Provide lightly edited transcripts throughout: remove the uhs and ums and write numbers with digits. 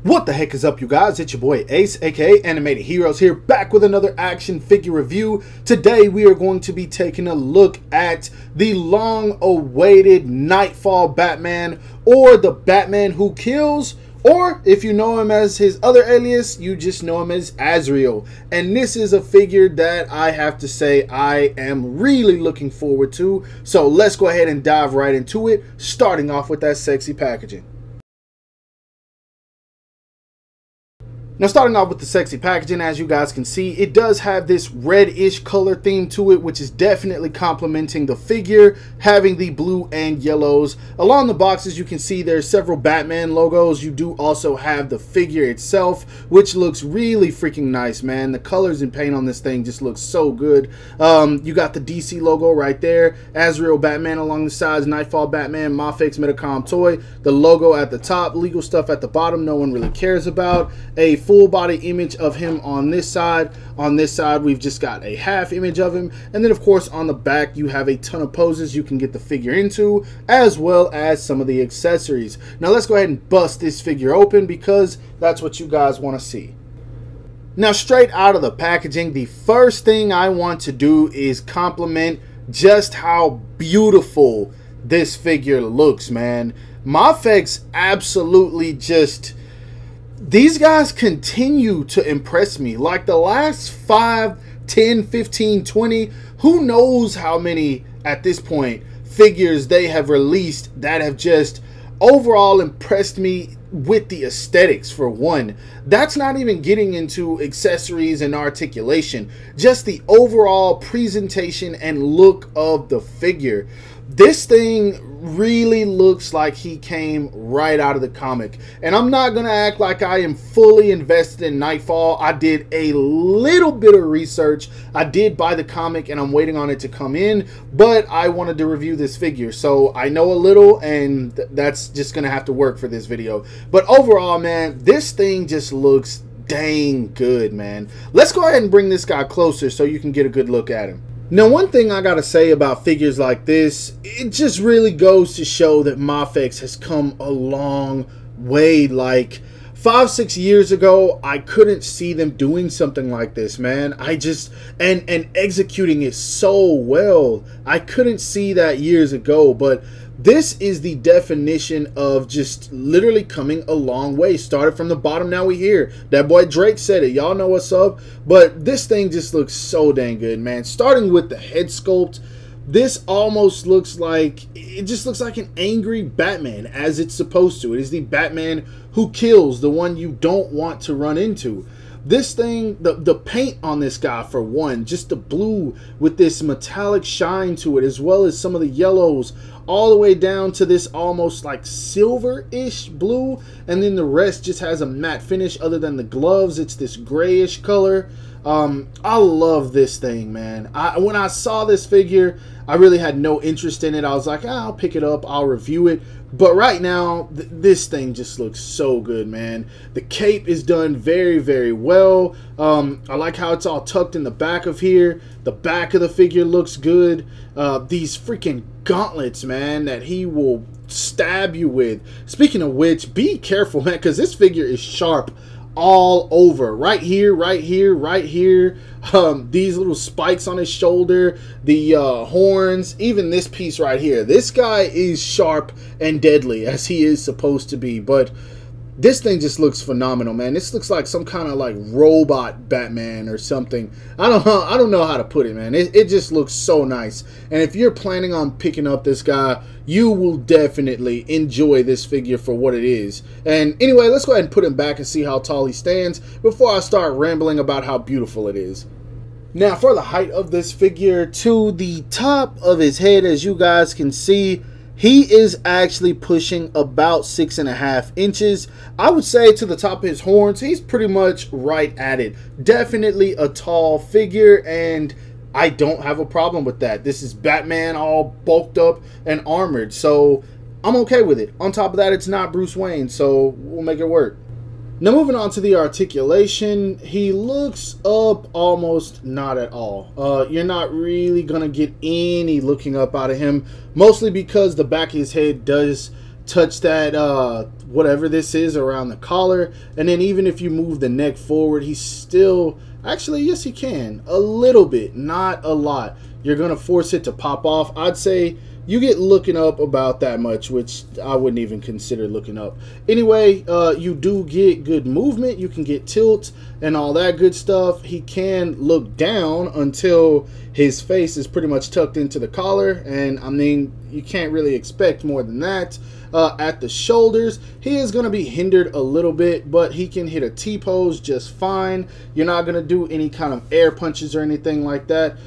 What the heck is up, you guys? It's your boy Ace, aka Animated Heroes, here back with another action figure review. Today we are going to be taking a look at the long-awaited Knightfall Batman, or the Batman who kills, or if you know him as his other alias, you just know him as Azreal. And this is a figure that I have to say I am really looking forward to. So let's go ahead and dive right into it, starting off with that sexy packaging. Now, starting off with the sexy packaging, as you guys can see, it does have this reddish color theme to it, which is definitely complementing the figure, having the blue and yellows. Along the boxes, you can see there's several Batman logos. You do also have the figure itself, which looks really freaking nice, man. The colors and paint on this thing just looks so good. You got the DC logo right there, Azreal Batman along the sides, Knightfall Batman, Mafex Medicom toy, the logo at the top, legal stuff at the bottom no one really cares about, a full body image of him on this side. On this side we've just got a half image of him, and then of course on the back you have a ton of poses you can get the figure into, as well as some of the accessories. Now let's go ahead and bust this figure open, because that's what you guys want to see. Now, straight out of the packaging, the first thing I want to do is compliment just how beautiful this figure looks, man. Mafex absolutely just... these guys continue to impress me. Like the last 5, 10, 15, 20, who knows how many at this point figures they have released that have just overall impressed me with the aesthetics. For one, that's not even getting into accessories and articulation, just the overall presentation and look of the figure. This thing really looks like he came right out of the comic. And I'm not going to act like I am fully invested in Knightfall. I did a little bit of research. I did buy the comic and I'm waiting on it to come in. But I wanted to review this figure, so I know a little, and that's just going to have to work for this video. But overall, man, this thing just looks dang good, man. Let's go ahead and bring this guy closer so you can get a good look at him. Now, one thing I gotta say about figures like this, it just really goes to show that Mafex has come a long way. Like 5, 6 years ago, I couldn't see them doing something like this, man. I just, and executing it so well. I couldn't see that years ago, but this is the definition of just literally coming a long way. Started from the bottom, now we here. That boy Drake said it. Y'all know what's up. But this thing just looks so dang good, man. Starting with the head sculpt, this almost looks like, it just looks like an angry Batman, as it's supposed to. It is the Batman who kills, the one you don't want to run into. This thing, the paint on this guy, for one, just the blue with this metallic shine to it, as well as some of the yellows, all the way down to this almost like silver-ish blue, and then the rest just has a matte finish. Other than the gloves, it's this grayish color. I love this thing, man. When I saw this figure, I really had no interest in it. I was like, I'll pick it up, I'll review it. But right now, this thing just looks so good, man. The cape is done very, very well. I like how it's all tucked in the back of here. The back of the figure looks good. These freaking gauntlets, man, that he will stab you with. Speaking of which, be careful, man, because this figure is sharp all over. Right here, right here, right here. These little spikes on his shoulder, the horns, even this piece right here. This guy is sharp and deadly, as he is supposed to be. But this thing just looks phenomenal, man. This looks like some kind of like robot Batman or something. I don't know how to put it, man. It just looks so nice. And if you're planning on picking up this guy, you will definitely enjoy this figure for what it is. And anyway, let's go ahead and put him back and see how tall he stands before I start rambling about how beautiful it is. Now, for the height of this figure, to the top of his head, as you guys can see, he is actually pushing about 6.5 inches. I would say to the top of his horns, he's pretty much right at it. Definitely a tall figure, and I don't have a problem with that. This is Batman all bulked up and armored, so I'm okay with it. On top of that, it's not Bruce Wayne, so we'll make it work. Now, moving on to the articulation, he looks up almost not at all. You're not really going to get any looking up out of him, mostly because the back of his head does touch that whatever this is around the collar, and then even if you move the neck forward, he's still, actually, yes, he can a little bit, not a lot. You're gonna force it to pop off. I'd say you get looking up about that much, which I wouldn't even consider looking up. Anyway, you do get good movement. You can get tilt and all that good stuff. He can look down until his face is pretty much tucked into the collar, and I mean, you can't really expect more than that. At the shoulders, he is going to be hindered a little bit, but he can hit a T-pose just fine. You're not going to do any kind of air punches or anything like that.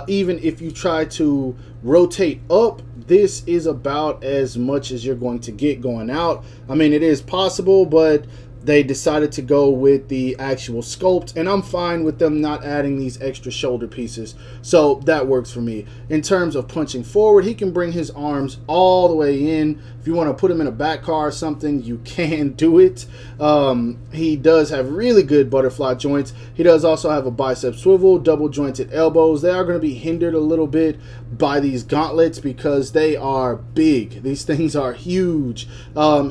Even if you try to rotate up, this is about as much as you're going to get going out. I mean, it is possible, but they decided to go with the actual sculpt, and I'm fine with them not adding these extra shoulder pieces, so that works for me. In terms of punching forward, he can bring his arms all the way in. If you want to put him in a back car or something, you can do it. He does have really good butterfly joints. He does also have a bicep swivel, double jointed elbows. They are going to be hindered a little bit by these gauntlets because they are big. These things are huge.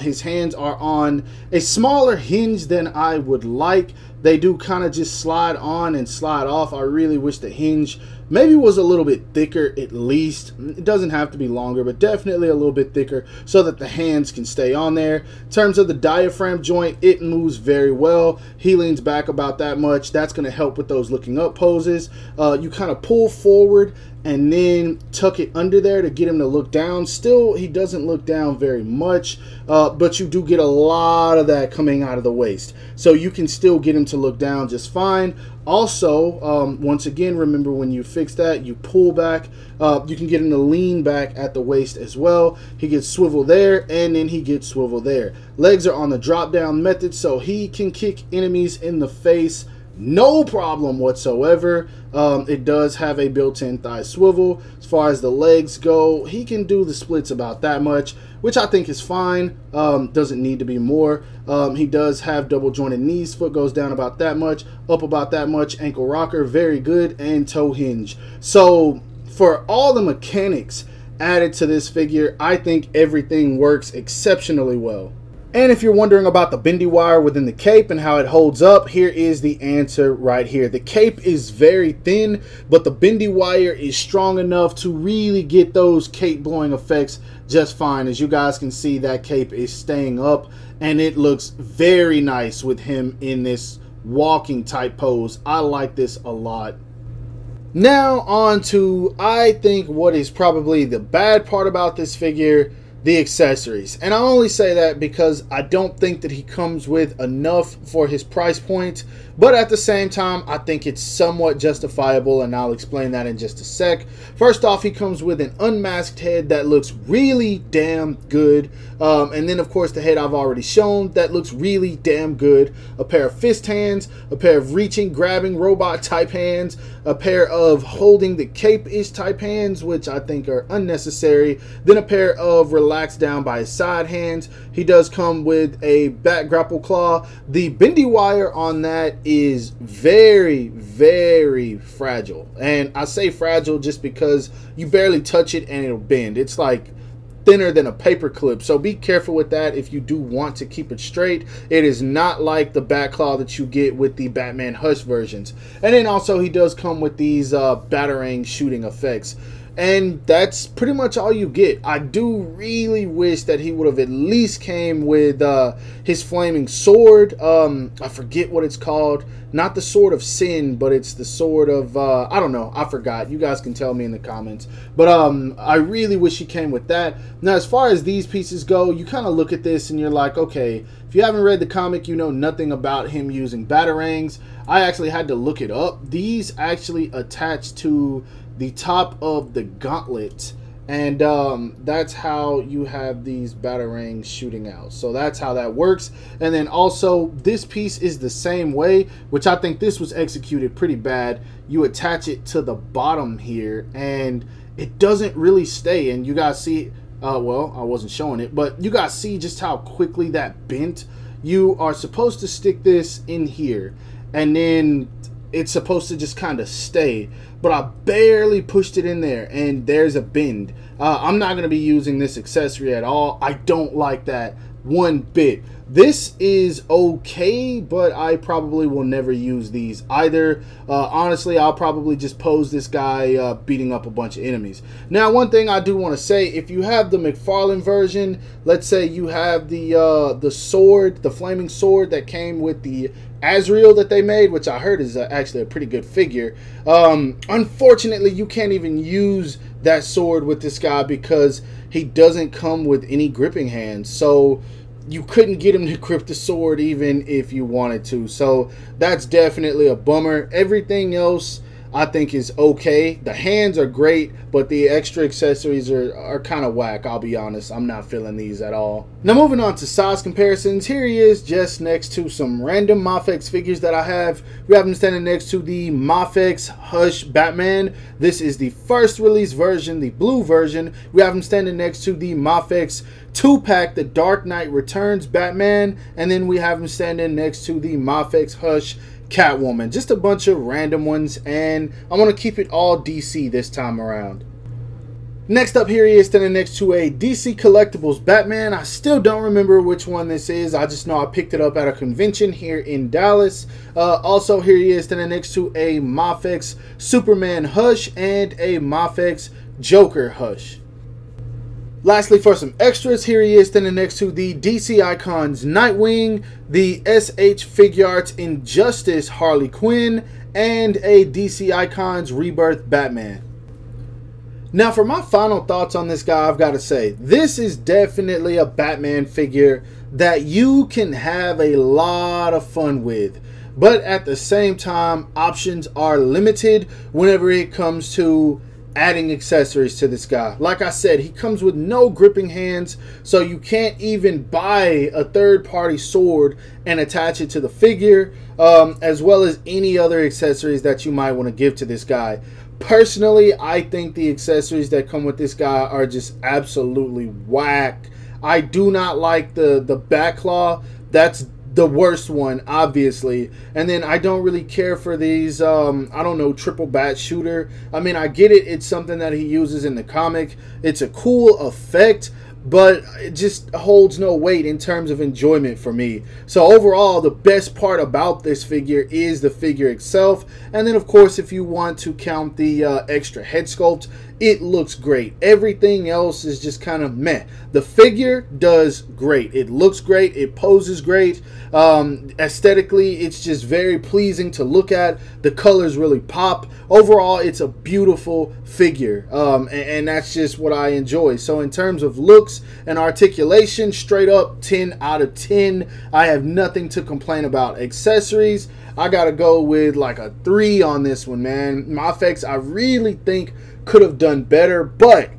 His hands are on a smaller hinge than I would like. They do kind of just slide on and slide off. I really wish the hinge maybe was a little bit thicker at least. It doesn't have to be longer, but definitely a little bit thicker so that the hands can stay on there. In terms of the diaphragm joint, it moves very well. He leans back about that much. That's going to help with those looking up poses. You kind of pull forward and then tuck it under there to get him to look down. Still, he doesn't look down very much, but you do get a lot of that coming out of the waist. So you can still get him to look down just fine. Also, once again, remember when you fix that, you pull back. You can get him to lean back at the waist as well. He gets swivel there, and then he gets swivel there. Legs are on the drop down method, so he can kick enemies in the face no problem whatsoever. It does have a built-in thigh swivel. As far as the legs go, he can do the splits about that much, which I think is fine. Doesn't need to be more. He does have double jointed knees. Foot goes down about that much, up about that much. Ankle rocker, very good, and toe hinge. So for all the mechanics added to this figure, I think everything works exceptionally well. And if you're wondering about the bendy wire within the cape and how it holds up, here is the answer right here. The cape is very thin, but the bendy wire is strong enough to really get those cape blowing effects just fine. As you guys can see, that cape is staying up, and it looks very nice with him in this walking type pose. I like this a lot. Now on to, I think, what is probably the bad part about this figure: the accessories. And I only say that because I don't think that he comes with enough for his price point, but at the same time I think it's somewhat justifiable, and I'll explain that in just a sec. First off, he comes with an unmasked head that looks really damn good, and then of course the head I've already shown that looks really damn good. A pair of fist hands, a pair of reaching, grabbing robot type hands, a pair of holding the cape-ish type hands, which I think are unnecessary, then a pair of relaxed down by his side hands. He does come with a back grapple claw. The bendy wire on that is very, very fragile, and I say fragile just because you barely touch it and it'll bend. It's like thinner than a paper clip, so be careful with that if you do want to keep it straight. It is not like the back claw that you get with the Batman Hush versions. And then also he does come with these batarang shooting effects, and that's pretty much all you get. I do really wish that he would have at least came with his flaming sword. I forget what it's called. Not the sword of sin, but it's the sword of I don't know, I forgot. You guys can tell me in the comments. But I really wish he came with that. Now as far as these pieces go, you kind of look at this and you're like, okay, if you haven't read the comic, you know nothing about him using batarangs. I actually had to look it up. These actually attach to the top of the gauntlet, and that's how you have these batarangs shooting out. So that's how that works. And then also this piece is the same way, which I think this was executed pretty bad. You attach it to the bottom here and it doesn't really stay, and you guys see, well, I wasn't showing it, but you guys see just how quickly that bent. You are supposed to stick this in here, and then it's supposed to just kind of stay, but I barely pushed it in there and there's a bend. I'm not going to be using this accessory at all. I don't like that one bit. This is okay, but I probably will never use these either. Honestly, I'll probably just pose this guy beating up a bunch of enemies. Now, one thing I do want to say, if you have the McFarlane version, let's say you have the sword, the flaming sword that came with the Azreal that they made, which I heard is actually a pretty good figure. Unfortunately, you can't even use that sword with this guy because he doesn't come with any gripping hands. So you couldn't get him to grip the sword even if you wanted to. So that's definitely a bummer. Everything else I think is okay. The hands are great, but the extra accessories are kind of whack. I'll be honest, I'm not feeling these at all. Now moving on to size comparisons, here he is just next to some random Mafex figures that I have. We have him standing next to the Mafex Hush Batman. This is the first release version, the blue version. We have him standing next to the Mafex 2-pack, the Dark Knight Returns Batman, and then we have him standing next to the Mafex Hush Catwoman. Just a bunch of random ones, and I want to keep it all DC this time around. Next up, here he is standing next to a DC Collectibles Batman. I still don't remember which one this is. I just know I picked it up at a convention here in Dallas. Also, here he is standing next to a Mafex Superman Hush and a Mafex Joker Hush. Lastly, for some extras, here he is standing next to the DC Icons Nightwing, the SH Figuarts Injustice Harley Quinn, and a DC Icons Rebirth Batman. Now, for my final thoughts on this guy, I've got to say, this is definitely a Batman figure that you can have a lot of fun with. But at the same time, options are limited whenever it comes to adding accessories to this guy. Like I said, he comes with no gripping hands, so you can't even buy a third-party sword and attach it to the figure, as well as any other accessories that you might want to give to this guy. Personally, I think the accessories that come with this guy are just absolutely whack. I do not like the back claw. That's the worst one, obviously. And then I don't really care for these I don't know, triple bat shooter. I mean, I get it, it's something that he uses in the comic. It's a cool effect, but it just holds no weight in terms of enjoyment for me. So overall, the best part about this figure is the figure itself. And then of course, if you want to count the extra head sculpt, it looks great. Everything else is just kind of meh. The figure does great. It looks great. It poses great. Aesthetically, it's just very pleasing to look at. The colors really pop. Overall, it's a beautiful figure, and that's just what I enjoy. So in terms of looks and articulation, straight up 10 out of 10. I have nothing to complain about. Accessories, I gotta go with like a 3 on this one, man. Mafex, I really think could have done better, but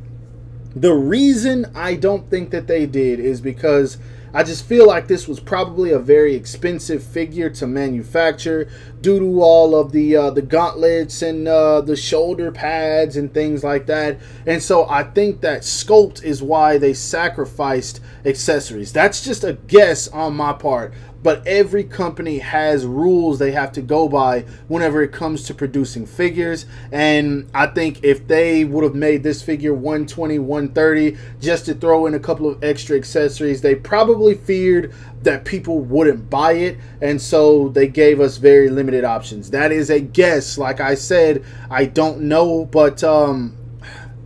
the reason I don't think that they did is because I just feel like this was probably a very expensive figure to manufacture due to all of the gauntlets and the shoulder pads and things like that. And so I think that sculpt is why they sacrificed accessories. That's just a guess on my part. But every company has rules they have to go by whenever it comes to producing figures. And I think if they would have made this figure 120, 130 just to throw in a couple of extra accessories, they probably feared that people wouldn't buy it. And so they gave us very limited options. That is a guess. Like I said, I don't know, but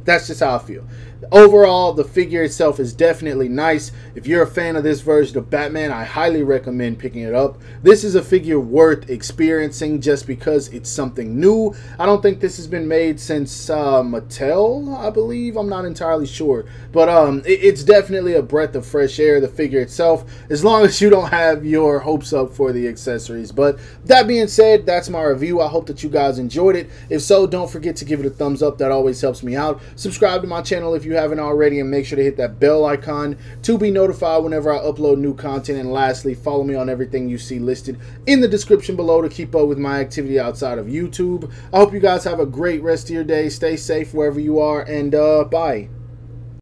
that's just how I feel. Overall, the figure itself is definitely nice. If you're a fan of this version of Batman, I highly recommend picking it up. This is a figure worth experiencing just because it's something new. I don't think this has been made since Mattel, I believe. I'm not entirely sure. But it's definitely a breath of fresh air, the figure itself, as long as you don't have your hopes up for the accessories. But that being said, that's my review. I hope that you guys enjoyed it. If so, don't forget to give it a thumbs up. That always helps me out. Subscribe to my channel if you haven't already, and make sure to hit that bell icon to be notified whenever I upload new content. And lastly, follow me on everything you see listed in the description below to keep up with my activity outside of YouTube. I hope you guys have a great rest of your day. Stay safe wherever you are, and bye.